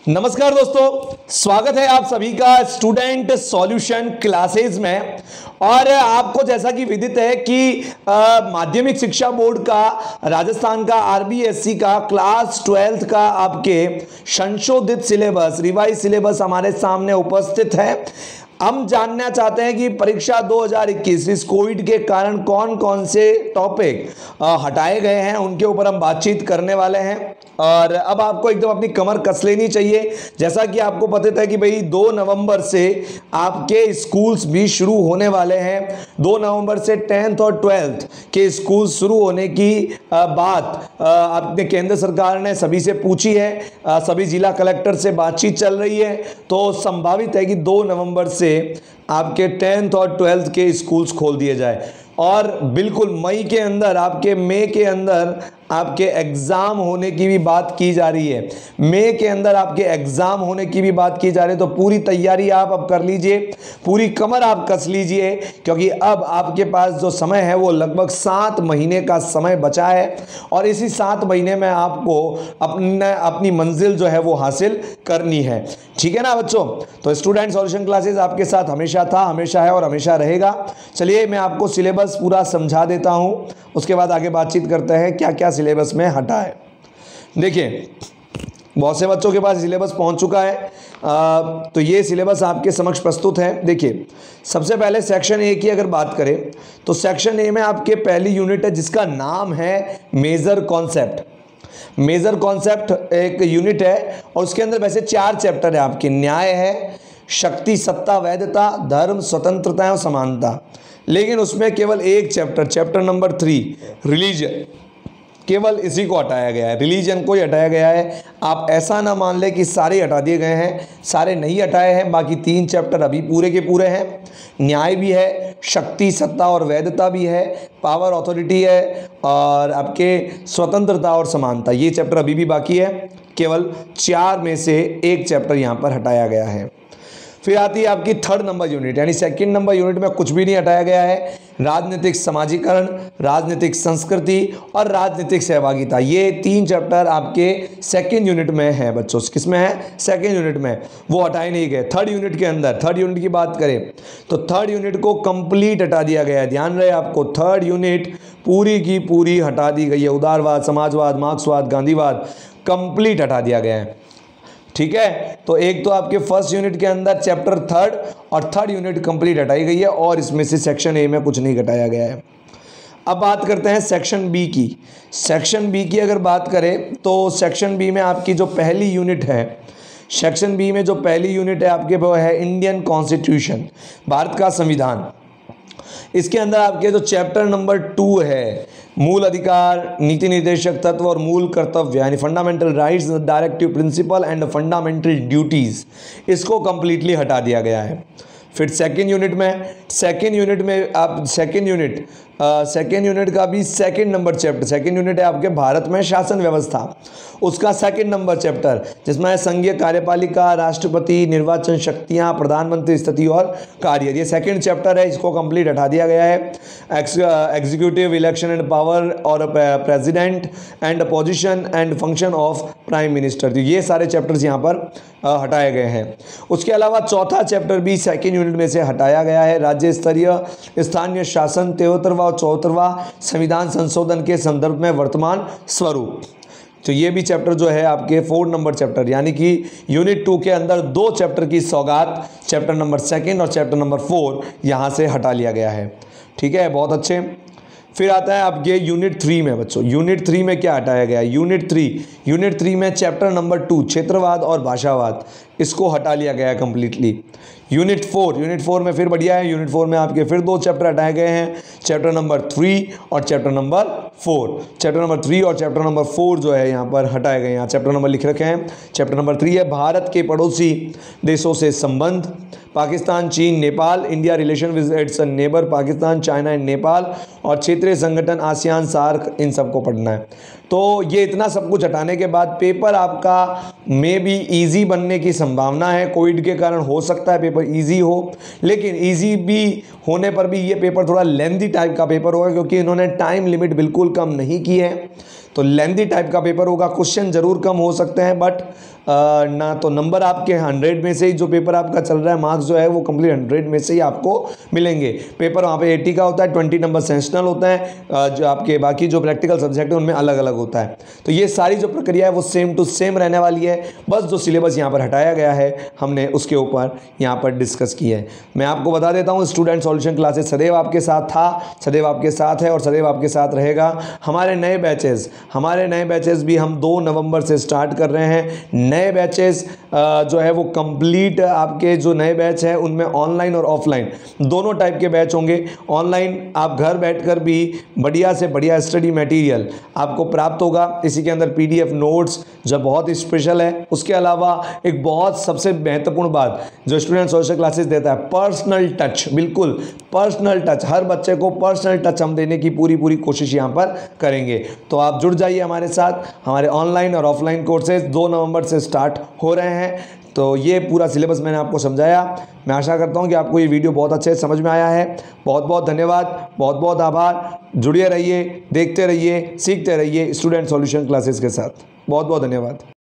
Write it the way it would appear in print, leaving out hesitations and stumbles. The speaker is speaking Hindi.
नमस्कार दोस्तों, स्वागत है आप सभी का स्टूडेंट सॉल्यूशन क्लासेस में। और आपको जैसा कि विदित है कि माध्यमिक शिक्षा बोर्ड का राजस्थान का आरबीएससी का क्लास 12th का आपके संशोधित सिलेबस रिवाइज सिलेबस हमारे सामने उपस्थित है। हम जानना चाहते हैं कि परीक्षा 2021 इस कोविड के कारण कौन कौन से टॉपिक हटाए गए हैं, उनके ऊपर हम बातचीत करने वाले हैं। और अब आपको एकदम अपनी कमर कस लेनी चाहिए। जैसा कि आपको पता है कि भाई 2 नवंबर से आपके स्कूल्स भी शुरू होने वाले हैं। 2 नवंबर से 10th और 12th के स्कूल शुरू होने की बात अपने केंद्र सरकार ने सभी से पूछी है। सभी जिला कलेक्टर से बातचीत चल रही है। तो संभावित है कि 2 नवंबर से आपके 10th और 12th के स्कूल्स खोल दिए जाए और बिल्कुल मई के अंदर आपके मई के अंदर आपके एग्जाम होने की भी बात की जा रही है। मई के अंदर आपके एग्जाम होने की भी बात की जा रही है। तो पूरी तैयारी आप अब कर लीजिए, पूरी कमर आप कस लीजिए, क्योंकि अब आपके पास जो समय है वो लगभग 7 महीने का समय बचा है और इसी 7 महीने में आपको अपनी मंजिल जो है वो हासिल करनी है। ठीक है ना बच्चों? तो स्टूडेंट सॉल्यूशन क्लासेस आपके साथ हमेशा था, हमेशा है और हमेशा रहेगा। चलिए मैं आपको सिलेबस पूरा समझा देता हूं, उसके बाद आगे बातचीत करते हैं क्या क्या सिलेबस में हटा है। देखिए, बहुत से बच्चों के पास सिलेबस पहुंच चुका है। तो ये सिलेबस आपके समक्ष प्रस्तुत है। देखिए, सबसे पहले सेक्शन ए की अगर बात करें तो सेक्शन ए में आपके पहली यूनिट है जिसका नाम है मेजर कॉन्सेप्ट। मेजर कॉन्सेप्ट एक यूनिट है और उसके अंदर वैसे 4 चैप्टर है आपके। न्याय है, शक्ति, सत्ता, वैधता, धर्म, स्वतंत्रता और समानता। लेकिन उसमें केवल एक चैप्टर नंबर 3 रिलीजन, केवल इसी को हटाया गया है। रिलीजन को ही हटाया गया है। आप ऐसा ना मान ले कि सारे हटा दिए गए हैं, सारे नहीं हटाए हैं। बाकी 3 चैप्टर अभी पूरे के पूरे हैं। न्याय भी है, शक्ति, सत्ता और वैधता भी है, पावर अथॉरिटी है और आपके स्वतंत्रता और समानता, ये चैप्टर अभी भी बाकी है। केवल 4 में से एक चैप्टर यहाँ पर हटाया गया है। फिर आती है आपकी 3rd नंबर यूनिट, यानी 2nd नंबर यूनिट में कुछ भी नहीं हटाया गया है। राजनीतिक समाजीकरण, राजनीतिक संस्कृति और राजनीतिक सहभागिता, ये 3 चैप्टर आपके 2nd यूनिट में है बच्चों। किसमें है? 2nd यूनिट में। वो हटाए नहीं गए। 3rd यूनिट के अंदर, 3rd यूनिट की बात करें तो 3rd यूनिट को कंप्लीट हटा दिया गया है। ध्यान रहे आपको, 3rd यूनिट पूरी की पूरी हटा दी गई है। उदारवाद, समाजवाद, मार्क्सवाद, गांधीवाद कंप्लीट हटा दिया गया है। ठीक है, तो एक तो आपके 1st यूनिट के अंदर चैप्टर 3rd और 3rd यूनिट कंप्लीट हटाई गई है और इसमें से सेक्शन ए में कुछ नहीं घटाया गया है। अब बात करते हैं सेक्शन बी की। सेक्शन बी की अगर बात करें तो सेक्शन बी में आपकी जो पहली यूनिट है, सेक्शन बी में जो पहली यूनिट है आपके वो है इंडियन कॉन्स्टिट्यूशन, भारत का संविधान। इसके अंदर आपके जो चैप्टर नंबर 2 है, मूल अधिकार, नीति निर्देशक तत्व और मूल कर्तव्य, यानी fundamental rights, directive principle and fundamental duties, इसको कंप्लीटली हटा दिया गया है। फिर सेकेंड यूनिट में आप सेकेंड यूनिट का भी 2nd number chapter, 2nd unit है आपके भारत में शासन व्यवस्था, उसका 2nd नंबर चैप्टर जिसमें है संघीय कार्यपालिका, राष्ट्रपति, निर्वाचन शक्तियां, प्रधानमंत्री स्थिति और कार्य, ये 2nd चैप्टर है। इसको कंप्लीट हटा दिया गया है। एग्जीक्यूटिव इलेक्शन एंड पावर और president and position and function of prime minister, तो ये सारे चैप्टर्स यहाँ पर हटाए गए हैं। उसके अलावा 4था चैप्टर भी 2nd यूनिट में से हटाया गया है। राज्य स्तरीय स्थानीय शासन, 73वां और 74वां संविधान संशोधन के संदर्भ में वर्तमान स्वरूप, तो ये भी चैप्टर जो है आपके 4 नंबर चैप्टर, यानी कि यूनिट 2 के अंदर 2 चैप्टर की सौगात, चैप्टर नंबर 2 और चैप्टर नंबर 4 यहाँ से हटा लिया गया है। ठीक है, बहुत अच्छे। फिर आता है आपके यूनिट 3 में बच्चों। यूनिट 3 में क्या हटाया गया है? यूनिट 3 में चैप्टर नंबर 2 क्षेत्रवाद और भाषावाद, इसको हटा लिया गया है कंप्लीटली। यूनिट 4 में फिर बढ़िया है। यूनिट 4 में आपके फिर 2 चैप्टर हटाए गए हैं, चैप्टर नंबर 3 और चैप्टर नंबर 4। चैप्टर नंबर 3 और चैप्टर नंबर 4 जो है यहाँ पर हटाए गए हैं। यहाँ चैप्टर नंबर लिख रखे हैं। चैप्टर नंबर 3 है भारत के पड़ोसी देशों से संबंध, पाकिस्तान, चीन, Nepal, India relation with its neighbour Pakistan, China and Nepal, और क्षेत्रीय संगठन आसियान, सार्क, इन सबको पढ़ना है। तो ये इतना सब कुछ हटाने के बाद पेपर आपका मे बी ईजी बनने की संभावना है। कोविड के कारण हो सकता है पेपर ईजी हो, लेकिन ईजी भी होने पर भी ये पेपर थोड़ा लेंथी टाइप का पेपर होगा, क्योंकि इन्होंने टाइम लिमिट बिल्कुल कम नहीं की है। तो लेंथी टाइप का पेपर होगा, क्वेश्चन जरूर कम हो सकते हैं बट ना तो नंबर आपके 100 में से ही जो पेपर आपका चल रहा है, मार्क्स जो है वो कंप्लीट 100 में से ही आपको मिलेंगे। पेपर वहाँ पे 80 का होता है, 20 नंबर सेशनल होता है, जो आपके बाकी जो प्रैक्टिकल सब्जेक्ट है उनमें अलग अलग होता है। तो ये सारी जो प्रक्रिया है वो सेम टू सेम रहने वाली है, बस जो सिलेबस यहाँ पर हटाया गया है हमने उसके ऊपर यहाँ पर डिस्कस किया है। मैं आपको बता देता हूँ, स्टूडेंट सॉल्यूशन क्लासेस सदैव आपके साथ था, सदैव आपके साथ है और सदैव आपके साथ रहेगा। हमारे नए बैचेस भी हम 2 नवंबर से स्टार्ट कर रहे हैं। नए बैचेस जो है वो कंप्लीट, आपके जो नए बैच है उनमें ऑनलाइन और ऑफलाइन दोनों टाइप के बैच होंगे। ऑनलाइन आप घर बैठकर भी बढ़िया से बढ़िया स्टडी मटेरियल आपको प्राप्त होगा। इसी के अंदर पीडीएफ नोट्स जो बहुत स्पेशल है। उसके अलावा एक बहुत सबसे महत्वपूर्ण बात जो स्टूडेंट सोशल क्लासेस देता है, पर्सनल टच, बिल्कुल पर्सनल टच, हर बच्चे को पर्सनल टच हम देने की पूरी कोशिश यहाँ पर करेंगे। तो आप जुड़ जाइए हमारे साथ। हमारे ऑनलाइन और ऑफलाइन कोर्सेज 2 नवंबर से स्टार्ट हो रहे हैं। तो ये पूरा सिलेबस मैंने आपको समझाया। मैं आशा करता हूँ कि आपको ये वीडियो बहुत अच्छे से समझ में आया है। बहुत बहुत धन्यवाद, बहुत बहुत आभार। जुड़े रहिए, देखते रहिए, सीखते रहिए स्टूडेंट सॉल्यूशन क्लासेस के साथ। बहुत बहुत धन्यवाद।